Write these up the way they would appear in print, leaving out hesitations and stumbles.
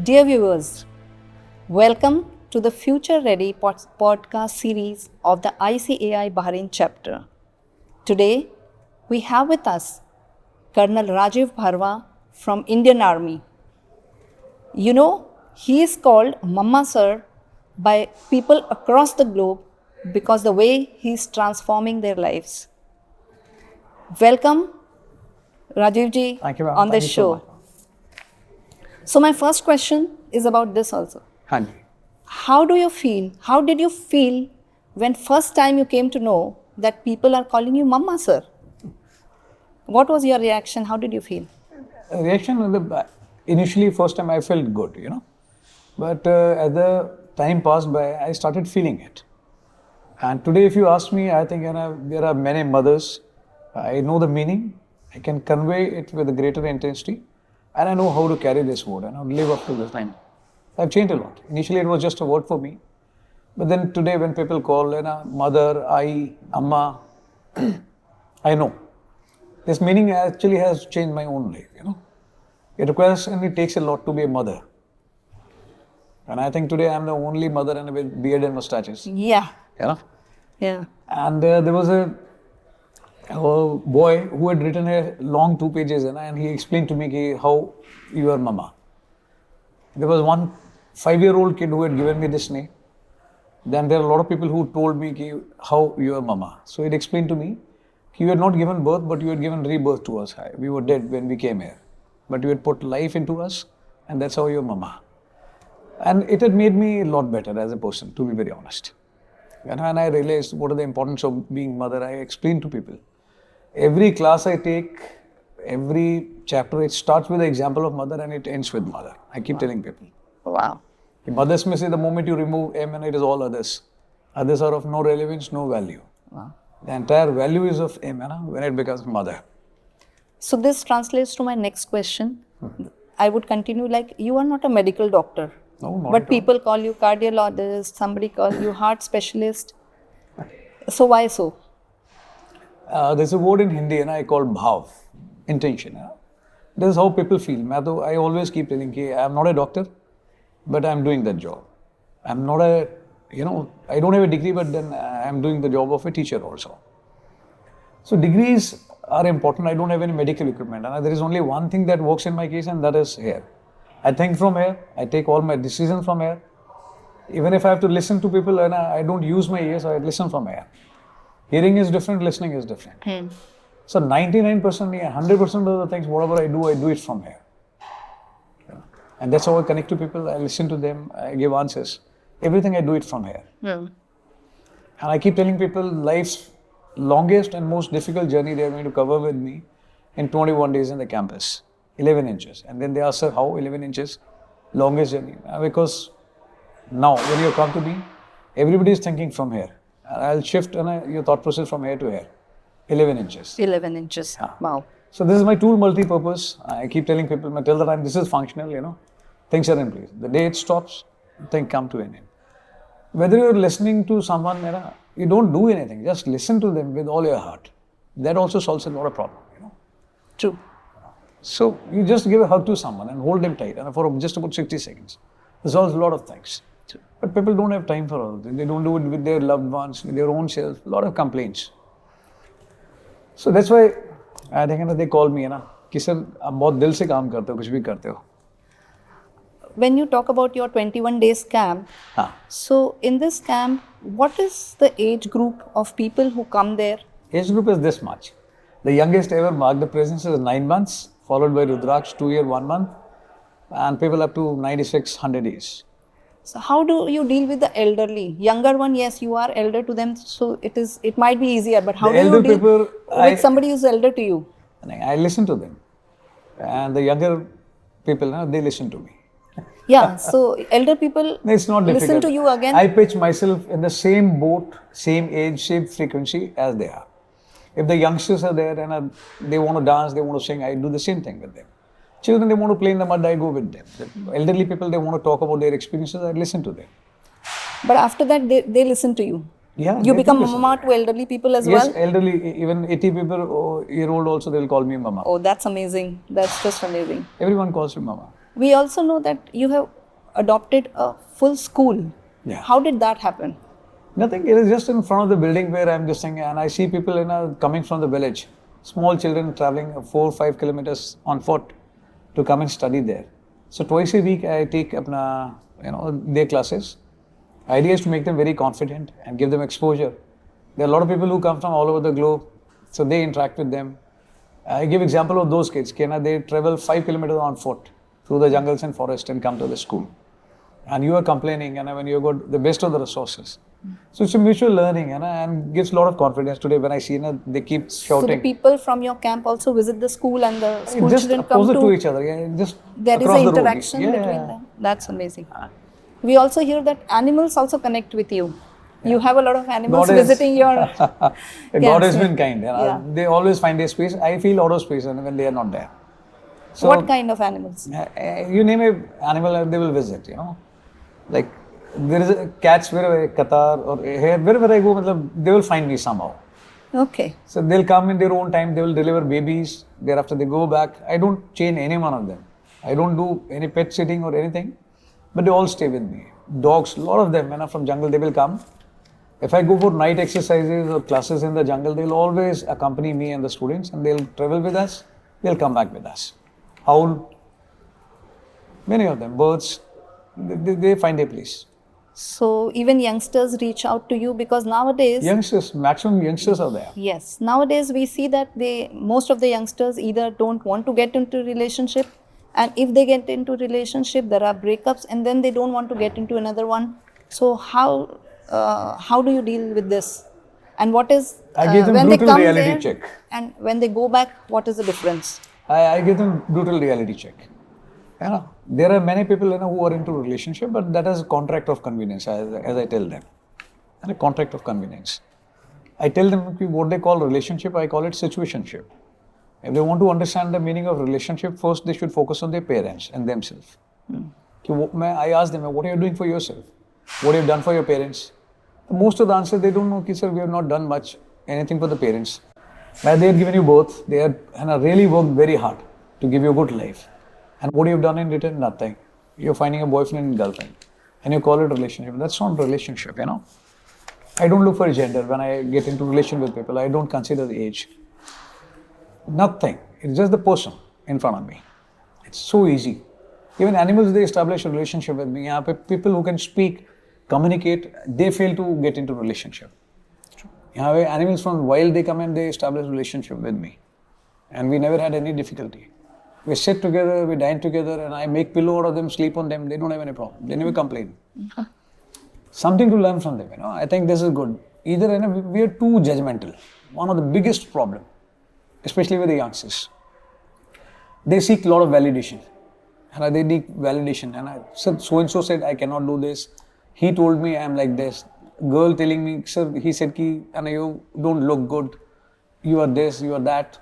Dear viewers, welcome to the Future Ready podcast series of the ICAI Bahrain chapter. Today, we have with us Col Rajeev Bharwan from Indian Army. You know, he is called Mama Sir by people across the globe because the way he is transforming their lives. Welcome, Rajeev ji, Thank you, on this show. So my first question is about this also. Hanji. How did you feel when first time you came to know that people are calling you Mama Sir? What was your reaction? How did you feel? Initially, first time I felt good, But as the time passed by, I started feeling it. And today, if you ask me, I think there are many mothers. I know the meaning. I can convey it with a greater intensity. And I know how to carry this word and live up to this time. I've changed a lot. Initially, it was just a word for me. But then today, when people call mother, Amma, I know. This meaning actually has changed my own life, It requires and it takes a lot to be a mother. And I think today I'm the only mother and with beard and mustaches. Yeah. Yeah. And there was a boy who had written a long 2 pages and he explained to me how you are mama. There was one 5-year-old kid who had given me this name. Then there are a lot of people who told me how you are mama. So it explained to me you had not given birth, but you had given rebirth to us. We were dead when we came here. But you had put life into us, and that's how you're mama. And it had made me a lot better as a person, to be very honest. And when I realized what are the importance of being mother, I explained to people. Every class I take, every chapter, it starts with the example of mother and it ends with mother. I keep telling people. Wow. Mothers may say the moment you remove M and it is all others. Others are of no relevance, no value. Wow. The entire value is of M when it becomes mother. So this translates to my next question. I would continue like, you are not a medical doctor. No, not but at people call you cardiologist, somebody calls you heart specialist. So why so? There's a word in Hindi I call bhav, intention. This is how people feel. I always keep telling I'm not a doctor, but I'm doing that job. I'm not I don't have a degree, but then I'm doing the job of a teacher also. So degrees are important. I don't have any medical equipment. And there is only one thing that works in my case, and that is hair. I think from here. I take all my decisions from here. Even if I have to listen to people, and I don't use my ears, I listen from here. Hearing is different, listening is different. So 99%, 100% of the things, whatever I do it from here. And that's how I connect to people. I listen to them. I give answers. Everything I do it from here. And I keep telling people life's longest and most difficult journey they are going to cover with me in 21 days in the campus. 11 inches. And then they ask, sir, how 11 inches? Longest journey. Because now, when you come to me, everybody is thinking from here. And I'll shift your thought process from here to here. 11 inches. 11 inches. Yeah. Wow. So this is my tool multi-purpose. I keep telling people, till the time this is functional, things are in place. The day it stops, things come to an end. Whether you're listening to someone, you don't do anything. Just listen to them with all your heart. That also solves a lot of problems, True. So you just give a hug to someone and hold them tight for just about 60 seconds. It solves a lot of things. True. But people don't have time for all of this. They don't do it with their loved ones, with their own self. A lot of complaints. So that's why I think they call me, कि sir आप बहुत दिल से काम करते हो, कुछ भी करते हो. When you talk about your 21 days camp, so in this camp, what is the age group of people who come there? Age group is this much. The youngest ever marked the presence is 9 months, followed by Rudraksh 2 years, 1 month, and people up to 96, 100 days. So how do you deal with the elderly? Younger one, yes, you are elder to them, so it might be easier, but how do you deal with somebody who's elder to you? I listen to them. And the younger people, they listen to me. Yeah, so elder people it's not listen to you again. I pitch myself in the same boat, same age, same frequency as they are. If the youngsters are there and they want to dance, they want to sing, I do the same thing with them. Children, they want to play in the mud, I go with them. The elderly people, they want to talk about their experiences, I listen to them. But after that, they listen to you. Yeah. You become mama to elderly people as well? Yes, elderly, even 80 people, year old also, they'll call me mama. Oh, that's amazing. That's just amazing. Everyone calls me mama. We also know that you have adopted a full school. Yeah. How did that happen? Nothing. It is just in front of the building where I'm just saying, and I see people coming from the village, small children traveling 4 or 5 kilometers on foot to come and study there. So twice a week I take their classes. Idea is to make them very confident and give them exposure. There are a lot of people who come from all over the globe, so they interact with them. I give example of those kids. They travel 5 kilometers on foot through the jungles and forest and come to the school. And you are complaining, when you got the best of the resources. So it's a mutual learning, and gives a lot of confidence. Today, when I see, they keep So the shouting. people from your camp also visit the school, and the school Just children come opposite to each other. Yeah, just there is across an the road. interaction Yeah, between yeah. them. That's amazing. We also hear that animals also connect with you. You have a lot of animals God is- visiting your God has camps. been kind. Yeah. They always find their space. I feel out of space when they are not there. So, What kind of animals? You name an animal, they will visit. Like there is cats wherever, Qatar or here, wherever I go, they will find me somehow. Okay. So they'll come in their own time. They will deliver babies. Thereafter they go back. I don't chain any one of them. I don't do any pet sitting or anything, but they all stay with me. Dogs, a lot of them, from jungle, they will come. If I go for night exercises or classes in the jungle, they'll always accompany me and the students, and they'll travel with us. They'll come back with us. Howl. Many of them, birds, they find their place. So even youngsters reach out to you because nowadays, Youngsters, maximum youngsters are there. yes, nowadays we see that most of the youngsters either don't want to get into relationship, and if they get into relationship, there are breakups, and then they don't want to get into another one. So how do you deal with this? And what is I give them when they brutal come reality there check. and when they go back, what is the difference? I give them brutal reality check. There are many people who are into relationship, but that is a contract of convenience, as I tell them. And a contract of convenience. I tell them what they call relationship, I call it situationship. If they want to understand the meaning of relationship, first they should focus on their parents and themselves. I ask them, what are you doing for yourself? What have you done for your parents? Most of the answer they don't know, sir, we have not done much, anything for the parents. They have given you both. They have really worked very hard to give you a good life. And what you have done in return? Nothing. You're finding a boyfriend and girlfriend. And you call it a relationship. That's not a relationship, I don't look for gender when I get into relation with people. I don't consider the age. Nothing. It's just the person in front of me. It's so easy. Even animals, they establish a relationship with me. People who can speak, communicate, they fail to get into relationship. Animals from wild, they come and they establish a relationship with me. And we never had any difficulty. We sit together, we dine together, and I make pillow out of them, sleep on them. They don't have any problem. They never complain. Something to learn from them, I think this is good. Either we are too judgmental. One of the biggest problem, especially with the youngsters. They seek a lot of validation. And they need validation. And I said, so-and-so said, I cannot do this. He told me I am like this. Girl telling me, sir, he said, you don't look good. You are this, you are that.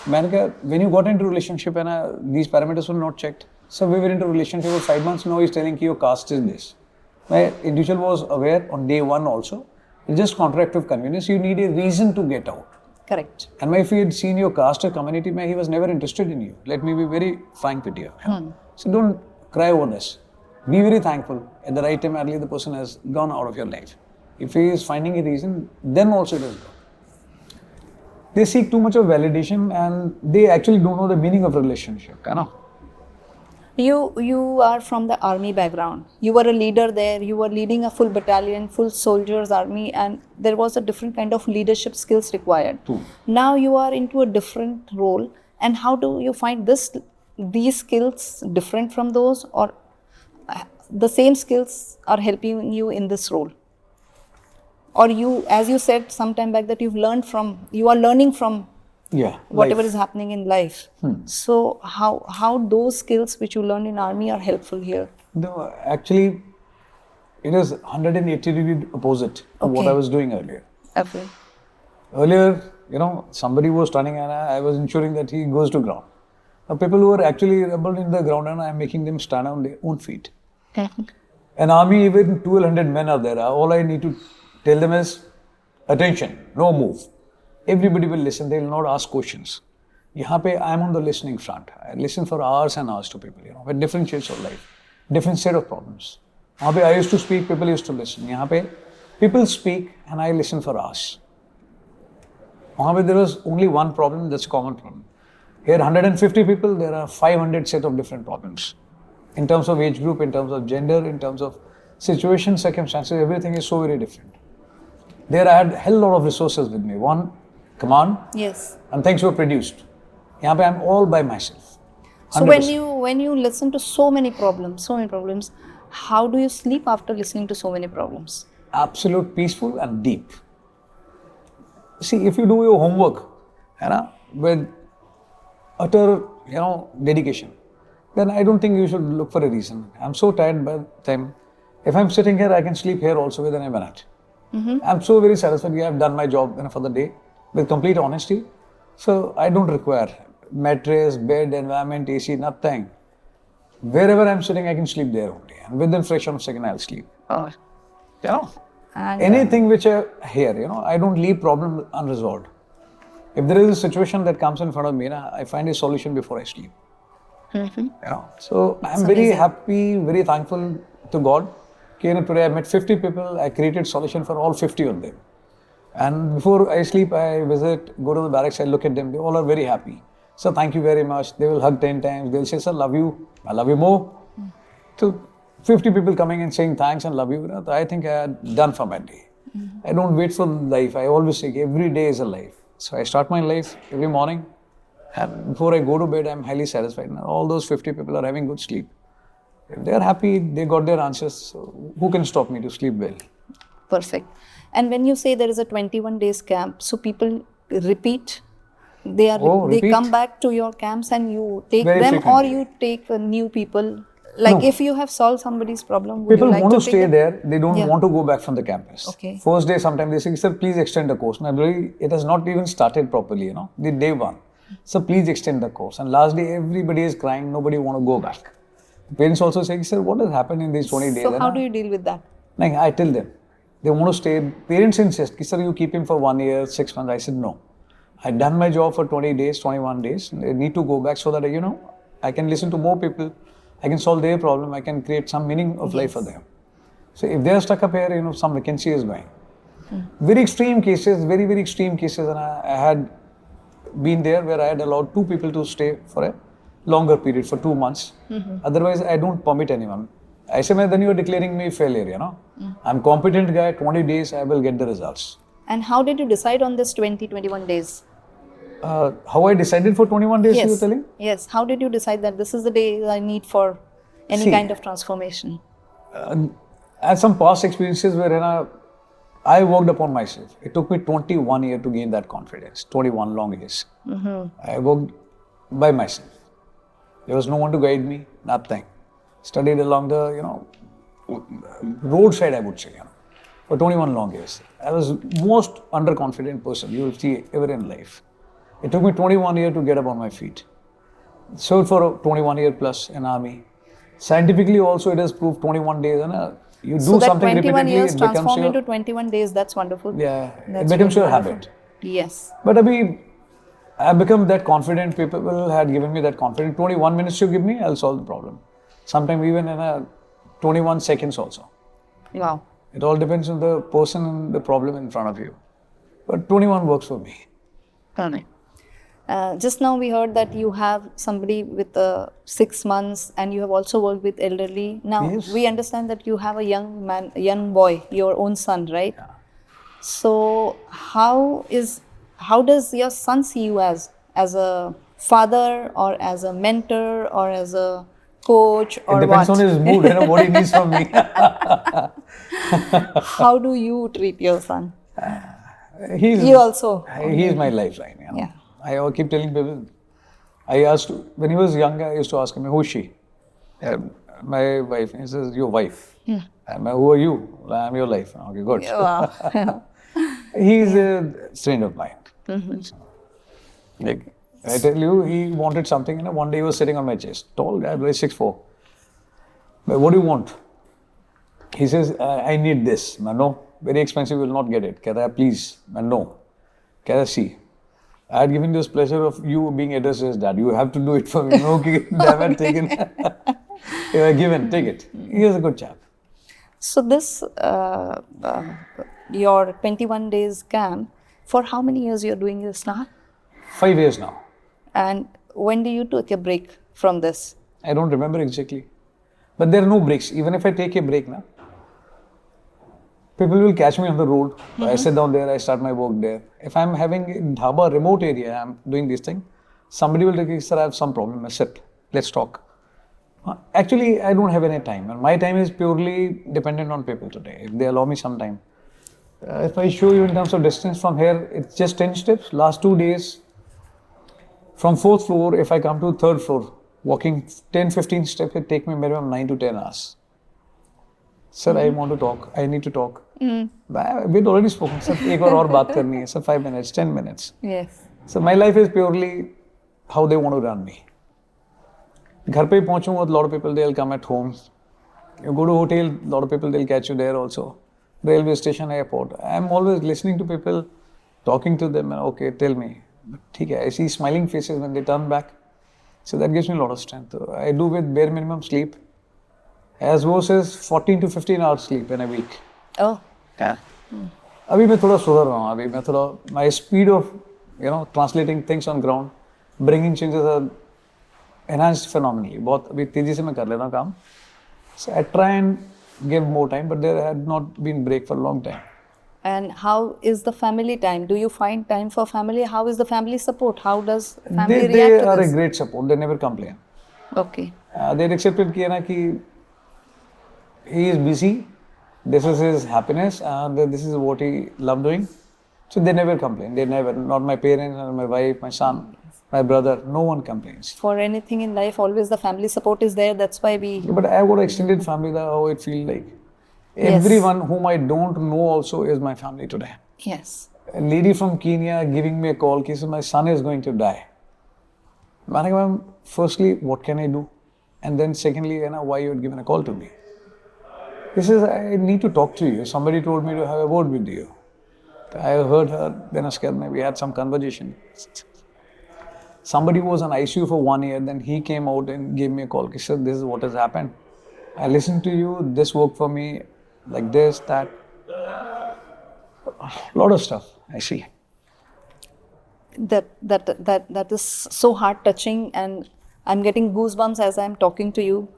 When you got into relationship and these parameters were not checked. So we were into relationship for 5 months. Now he's telling your caste is this. My individual was aware on day one also. It's just contract of convenience. You need a reason to get out. Correct. And if he had seen your caste or community, he was never interested in you. Let me be very frank with you. So don't cry over this. Be very thankful. At the right time, early the person has gone out of your life. If he is finding a reason, then also it is good. They seek too much of validation and they actually don't know the meaning of relationship. You are from the army background. You were a leader there. You were leading a full battalion, full soldiers army, and there was a different kind of leadership skills required. True. Now you are into a different role. And how do you find these skills different from those, or the same skills are helping you in this role? Or you, as you said some time back, that you are learning from whatever life is happening in life. So how those skills which you learned in army are helpful here? No, actually, it is 180-degree opposite to what I was doing earlier. Okay. Earlier, somebody was standing and I was ensuring that he goes to ground. Now, people who are actually rebel in the ground and I'm making them stand on their own feet. An army, even 1,200 men are there. All I need to tell them is, attention, no move. Everybody will listen, they will not ask questions. यहाँ पे I am on the listening front. I listen for hours and hours to people, with different shades of life, different set of problems. वहाँ पे I used to speak, people used to listen. यहाँ पे people speak and I listen for hours. वहाँ पे there was only one problem, that's a common problem. Here 150 people, there are 500 set of different problems. In terms of age group, in terms of gender, in terms of situation, circumstances, everything is so very different. There I had a hell lot of resources with me. One, command. Yes. And things were produced. यहाँ पे I'm all by myself. 100%. So when you listen to so many problems, how do you sleep after listening to so many problems? Absolute peaceful and deep. See, if you do your homework, with utter, dedication, then I don't think you should look for a reason. I'm so tired by the time. If I'm sitting here, I can sleep here also within a minute. I'm so very satisfied. I've done my job for the day with complete honesty. So I don't require mattress, bed, environment, AC, nothing. Wherever I'm sitting, I can sleep there only. And within fraction of a second, I'll sleep. Oh. And Anything which I hear, I don't leave problem unresolved. If there is a situation that comes in front of me, I find a solution before I sleep. So I'm very happy, very thankful to God. Today I met 50 people, I created solution for all 50 of them. And before I sleep, I visit, go to the barracks, I look at them, they all are very happy. So thank you very much. They will hug 10 times, they'll say, sir, love you, I love you more. So 50 people coming and saying thanks and love you, I think I had done for my day. I don't wait for life, I always say every day is a life. So I start my life every morning, and before I go to bed, I'm highly satisfied. Now, all those 50 people are having good sleep. If they're happy, they got their answers. So who can stop me to sleep well? Perfect. And when you say there is a 21 days camp, so people repeat? They come back to your camps and you take Very them, frequently. or you take new people? Like No. if you have solved somebody's problem, would People you like want to take stay them? there, they don't want to go back from the campus. Okay. First day, sometimes they say, sir, please extend the course. Now, it has not even started properly, the day one. So please extend the course. And last day, everybody is crying, nobody want to go back. Parents also say, sir, what has happened in these 20 days? So how do you deal with that? I tell them, they want to stay. Parents insist, sir, you keep him for 1 year, 6 months. I said, no. I've done my job for 20 days, 21 days. They need to go back so that, I can listen to more people. I can solve their problem. I can create some meaning of life for them. So if they are stuck up here, some vacancy is going. Very extreme cases, very, very extreme cases. And I had been there where I had allowed 2 people to stay for a longer period, for 2 months. Otherwise, I don't permit anyone. I say, then you are declaring me failure, I'm competent guy, 20 days, I will get the results. And how did you decide on this 21 days? How I decided for 21 days, you were telling? Yes. How did you decide that this is the day I need for any kind of transformation? I had some past experiences where I worked upon myself. It took me 21 years to gain that confidence, 21 long years. I worked by myself. There was no one to guide me, nothing. Studied along the, roadside, I would say, for 21 long years. I was most underconfident person you will see ever in life. It took me 21 years to get up on my feet. Served for 21 years plus in army. Scientifically also it has proved 21 days. You do something repeatedly, 21 years it becomes transformed your... into 21 days, that's wonderful. Yeah, That's it becomes really your wonderful. habit. Yes. But I become that confident, people had given me that confidence. 21 minutes you give me, I'll solve the problem. Sometimes even in 21 seconds also. Wow. It all depends on the person and the problem in front of you. But 21 works for me. Correct. Just now we heard that you have somebody with 6 months and you have also worked with elderly. Now we understand that you have a young boy, your own son, right? Yeah. So how does your son see you as a father or as a mentor or as a coach or what? It depends on his mood, what he needs from me. How do you treat your son? He's my lifeline. Yeah. I keep telling people, when he was younger, I used to ask him, who is she? My wife. He says, your wife. Who are you? I'm your life. Okay, good. Wow. He's a friend of mine. Like, I tell you, he wanted something. One day he was sitting on my chest. Tall guy, very 6'4". But what do you want? He says, I need this. No, very expensive, you will not get it. Kehta hai, please. No. Kehta, see. I had given this pleasure of you being addressed as dad. You have to do it for me. Okay, damn it, take it. Given, take it. He is a good chap. So this, your 21 days camp, for how many years you're doing this now? 5 years now. And when do you take a break from this? I don't remember exactly. But there are no breaks. Even if I take a break now, people will catch me on the road. I sit down there, I start my work there. If I'm having a dhaba, remote area, I'm doing this thing, somebody will say, sir, I have some problem. I sit, let's talk. Actually, I don't have any time. And my time is purely dependent on people today. If they allow me some time. If I show you in terms of distance from here, it's just 10 steps. Last 2 days, from 4th floor, if I come to 3rd floor, walking 10-15 steps, it take me minimum 9 to 10 hours. Sir, I want to talk. I need to talk. We'd already spoken. Sir, ek aur baat karni hai. Sir, 5 minutes, 10 minutes. Yes. So my life is purely how they want to run me. घर पे पहुंचूंगा, a lot of people they'll come at home. You go to hotel, a lot of people they'll catch you there also. Railway station, airport. I'm always listening to people, talking to them, and okay, tell me. But ठीक है, I see smiling faces when they turn back. So that gives me a lot of strength. I do with bare minimum sleep. As Wo says, 14 to 15 hours sleep in a week. Oh. Yeah. अभी मैं थोड़ा सुधर रहा हूँ. अभी मैं थोड़ा my speed of translating things on ground, bringing changes are enhanced phenomenally. बहुत अभी तेजी से मैं कर लेता हूँ काम. So I try and give more time, but there had not been break for a long time. And how is the family time? Do you find time for family? How is the family support? How does family react to They this? are a great support. They never complain. Okay. They accepted कि है ना कि he is busy. This is his happiness, and this is what he loved doing. So they never complain. They never. Not my parents, not my wife, my son, my brother. No one complains. For anything in life, always the family support is there. That's why we. Yeah, but I've got an extended family. That how it feels like. Yes. Everyone whom I don't know also is my family today. Yes. A lady from Kenya giving me a call. She said, my son is going to die. Ma'am, firstly, what can I do? And then secondly, why you had given a call to me? He says, I need to talk to you. Somebody told me to have a word with you. I heard her, then we had some conversation. Somebody was on ICU for 1 year, then he came out and gave me a call. He said, this is what has happened. I listened to you, this worked for me, like this, that. A lot of stuff, I see. That is so heart touching, and I'm getting goosebumps as I'm talking to you.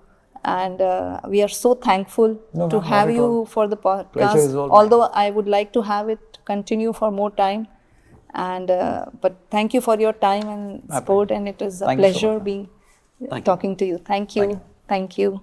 And we are so thankful to have you for the podcast. Although I would like to have it continue for more time. And but thank you for your time and support, and it is a pleasure being talking to you. Thank you. Thank you.